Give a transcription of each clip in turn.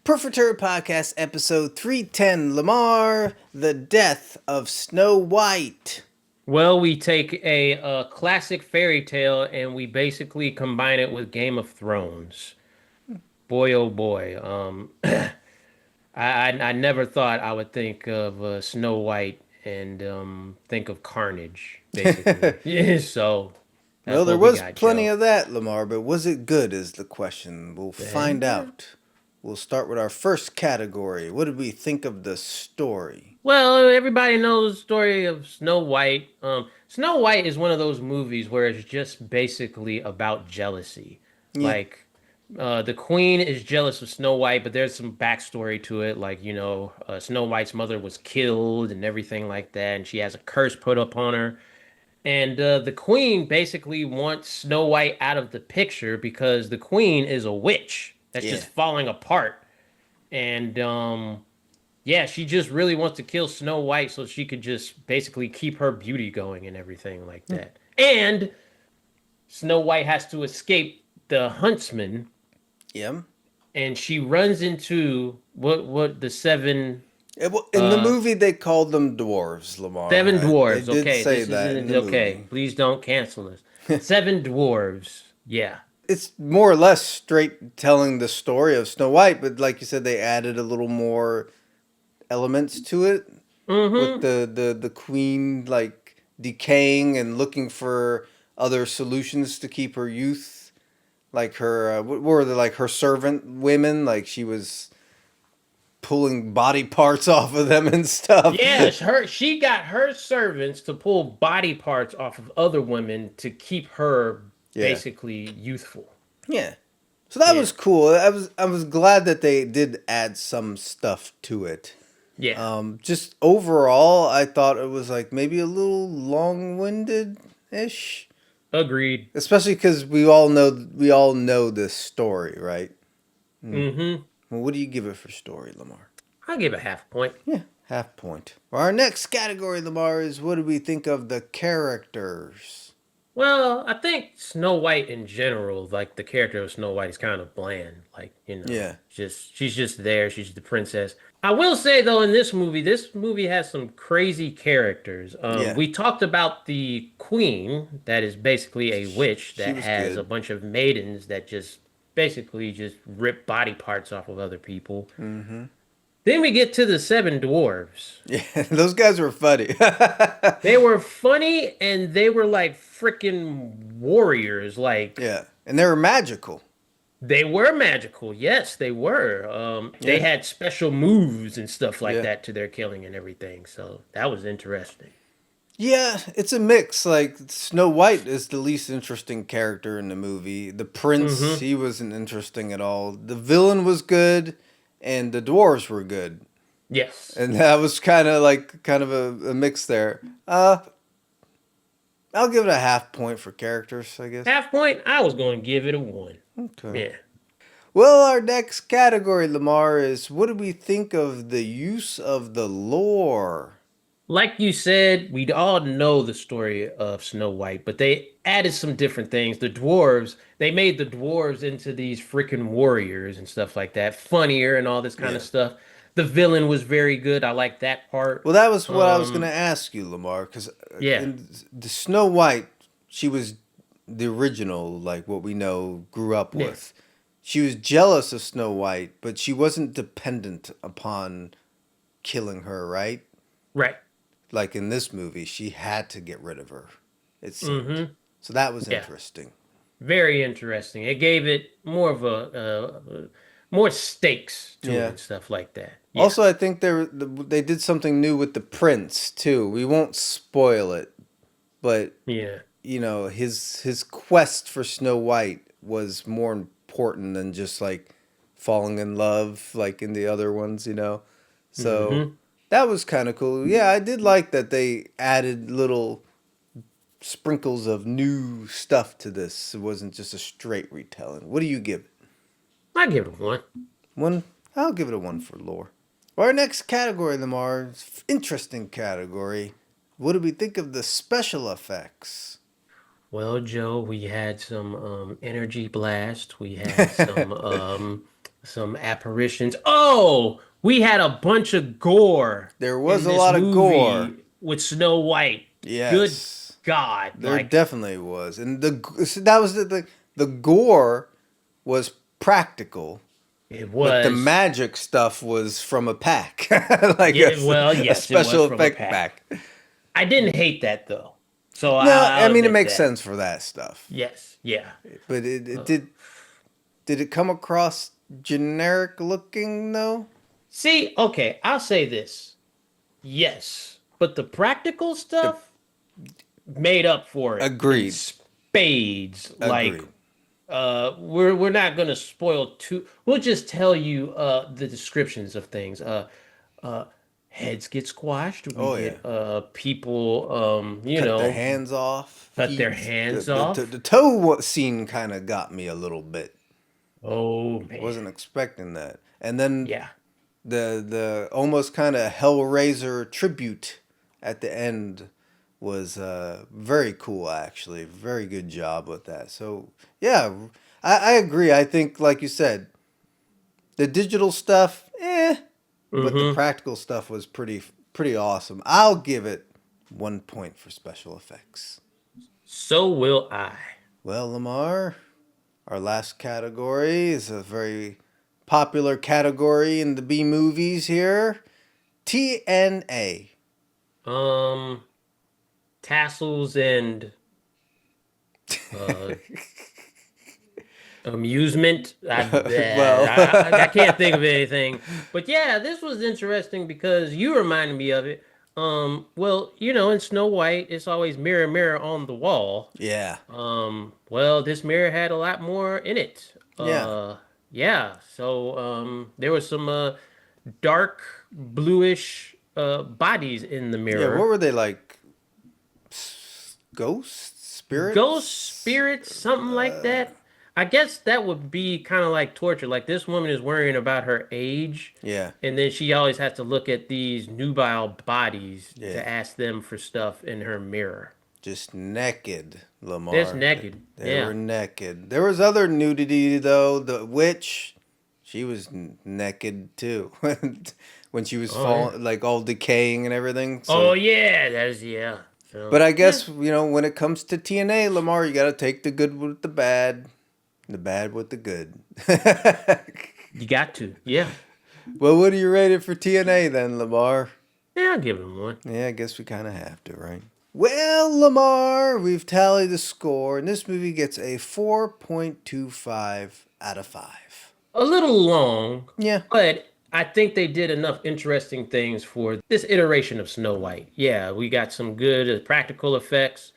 Perfect Turd Podcast, episode 310, Lamar, the death of Snow White. Well, we take a classic fairy tale and we basically combine it with Game of Thrones. Boy, oh boy. I never thought I would think of Snow White and think of carnage, basically. Yeah, so Well, that's there what we was got, plenty Joe. of that, Lamar, but was it good is the question. We'll find Eh, out. We'll start with our first category. What did we think of the story? Well, everybody knows the story of Snow White. Snow White is one of those movies where it's just basically about jealousy. Yeah, Like, the queen is jealous of Snow White, but there's some backstory to it. Like, Snow White's mother was killed and everything like that, and she has a curse put upon her. And the queen basically wants Snow White out of the picture because the queen is a witch that's yeah. just falling apart. And yeah, she just really wants to kill Snow White so she could just basically keep her beauty going and everything like that. And Snow White has to escape the huntsman, Yeah. and she runs into what the In the uh movie, they called them dwarves, seven Lamar. They dwarves. did Okay, say this that in isn't the okay. movie. Please don't cancel us. Seven dwarves. Yeah. It's more or less straight telling the story of Snow White, but like you said, they added a little more elements to it with Mm-hmm. the queen like decaying and looking for other solutions to keep her youth, like her what were they, like her servant women, like she was pulling body parts off of them and stuff. Yeah, she got her servants to pull body parts off of other women to keep her Yeah, basically youthful. yeah, so that Yeah. was cool. I was glad that they did add some stuff to it. Yeah. Just overall, I thought it was like maybe a little long-winded ish, Agreed. especially because we all know this story, right? Mm-hmm. Well, what do you give it for story, Lamar? I'll give a half point. Yeah, half point. Well, our next category, Lamar, is what do we think of the characters? Well, I think Snow White in general, like the character of Snow White is kind of bland. Like, Yeah, just she's just there, she's the princess. I will say though, in this movie has some crazy characters. yeah, We talked about the queen, that is basically a witch she that was has a good. bunch of maidens that just basically just rip body parts off of other people. Mm-hmm. Then we get to the seven dwarves. Yeah, those guys were funny. They were funny and they were like freaking warriors. Like Yeah, and they were magical. they were magical. Yes, they were. They Yeah, had special moves and stuff like yeah. that to their killing and everything. So that was interesting. Yeah, it's a mix. Like Snow White is the least interesting character in the movie. The prince, Mm-hmm. he wasn't interesting at all. The villain was good, and the dwarves were good, Yes. and that was kind of a mix there. I'll give it a half point for characters, I guess. Half point, I was going to give it a one. Okay. Yeah. Well, our next category, Lamar, is what do we think of the use of the lore? Like you said, we all know the story of Snow White, but they added some different things. The dwarves, they made the dwarves into these freaking warriors and stuff like that, funnier and all this kind of Yeah. stuff. The villain was very good. I like that part. Well, that was what I was going to Um, ask you, Lamar, because yeah, in the Snow White, she was the original, like what we know, grew up yeah, with. She was jealous of Snow White, but she wasn't dependent upon killing her, right? right. Like in this movie, she had to get rid of her, it seemed. Mm-hmm. So that was Yeah, interesting. very interesting. It gave it more of more stakes to it Yeah. and stuff like that. Yeah, Also, I think they did something new with the prince too. We won't spoil it, but yeah. his quest for Snow White was more important than just like falling in love like in the other ones. So Mm-hmm. that was kind of cool. Yeah, I did like that they added little sprinkles of new stuff to this. It wasn't just a straight retelling. What do you give it? I give it a one. One? I'll give it a one for lore. Our next category, Lamar, is interesting category. What do we think of the special effects? Well, Joe, we had some energy blast. We had some some apparitions. Oh, we had a bunch of gore There was in a this lot of gore. movie with Snow White. Good Yes. God. There Like, definitely was. And that was the gore was practical, it but the was. magic stuff was from a pack. Like Yeah, well, a yes, it was special from a effect pack. pack. I didn't hate that though. So No, I I'll mean it admit makes that. sense for that stuff. Yes, yeah. But it Uh, did it come across generic looking though? See, okay, I'll say this. Yes, but the practical The stuff made up for it in agreed. spades. Like, Agreed. we're not gonna spoil too. We'll just tell you the descriptions of things. Uh, heads get squashed. We Oh yeah. get people Cut their hands off, cut their feet. hands off. The toe scene kind of got me a little bit. Oh man, Wasn't expecting that. And then yeah. the almost kind of Hellraiser tribute at the end was very cool actually. Very good job with that. So yeah, I agree. I think like you said, the digital stuff, but the Mm-hmm. practical stuff was pretty awesome. I'll give it 1 point for special effects. So will I. Well, Lamar, our last category is a very popular category in the B movies here. TNA. Um, tassels and uh amusement. Well, I can't think of anything. But yeah, this was interesting because you reminded me of it. Well, in Snow White, it's always mirror, mirror on the wall. yeah, Well, this mirror had a lot more in it. yeah, Yeah. So, there was some dark bluish bodies in the yeah. What mirror. were they like? Ghosts, Ghost spirits? spirits, something like that. I guess that would be kind of like torture. Like this woman is worrying about her age, Yeah, and then she always has to look at these nubile bodies yeah. to ask them for stuff in her mirror. Just naked, Just Lamar. naked. They Yeah. were naked. There was other nudity though. The witch, she was naked too, when she was Oh yeah. falling, like all decaying and everything. Oh So, yeah. That's yeah. but So I yeah, guess when it comes to TNA, Lamar, you got to take the good with the bad with the good. you got to. Yeah. Well, what do you rate it for TNA then, Lamar? Yeah. I'll give him one. Yeah, I guess we kind of have to, right? Well, Lamar, we've tallied the score, and this movie gets a 4.25 out of 5. A little long, Yeah, but I think they did enough interesting things for this iteration of Snow White. Yeah, we got some good practical effects.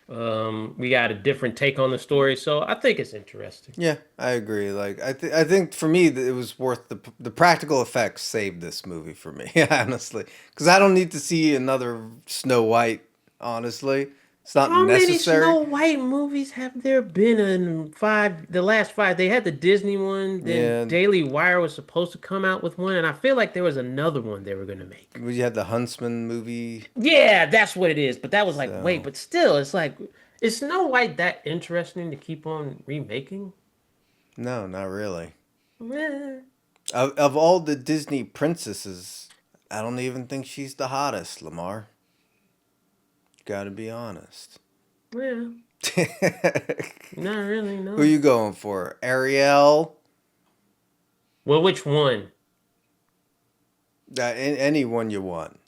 We got a different take on the story, so I think it's interesting. yeah, I agree. Like, I think for me, it was worth the practical effects saved this movie for me, honestly. Because I don't need to see another Snow White, honestly. It's not How many necessary. Snow White movies have there been in five? The last five, they had the Disney one, then Yeah, Daily Wire was supposed to come out with one, and I feel like there was another one they were gonna make. we had the Huntsman movie, Yeah, that's what it is. But that was like, wait, so but still, it's like, is Snow White that interesting to keep on remaking? no, not really. Eh, Of all the Disney princesses, I don't even think she's the hottest, Lamar. Gotta be honest. yeah, not really, Who no. you going for? Ariel? Well, which one? Anyone you want.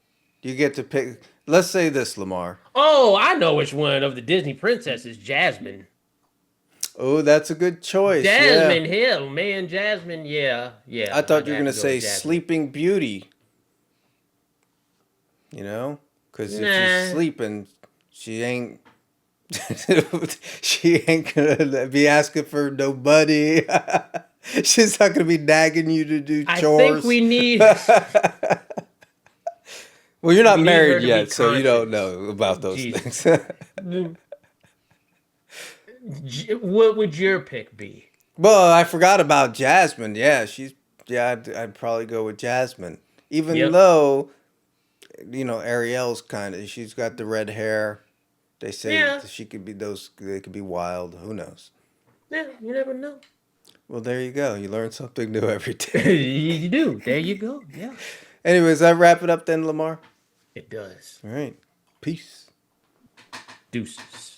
You get to pick. Let's say this, Lamar. Oh, I know which one of the Disney princesses, Jasmine. Oh, that's a good choice. Yeah. Jasmine Hill, man, Jasmine, yeah, I yeah, thought I'd you were have going to to go with say Jasmine. Sleeping Beauty. You know? Because if she's Nah, sleeping, she ain't. She ain't gonna be asking for nobody. She's not gonna be nagging you to do I think chores. we need Well, you're not we need her married to be yet, so you don't conscious. know about those Jesus. things. What would your pick be? Well, I forgot about Jasmine. Yeah, I'd probably go with Jasmine. Even Yep. though, Ariel's she's got the red hair. They say Yeah. she could be those. They could be wild. Who knows? Yeah, you never know. Well, there you go. You learn something new every day. You do. There you go. Yeah, Anyways, I wrap it up then, Lamar. it does. All right. Peace. Deuces.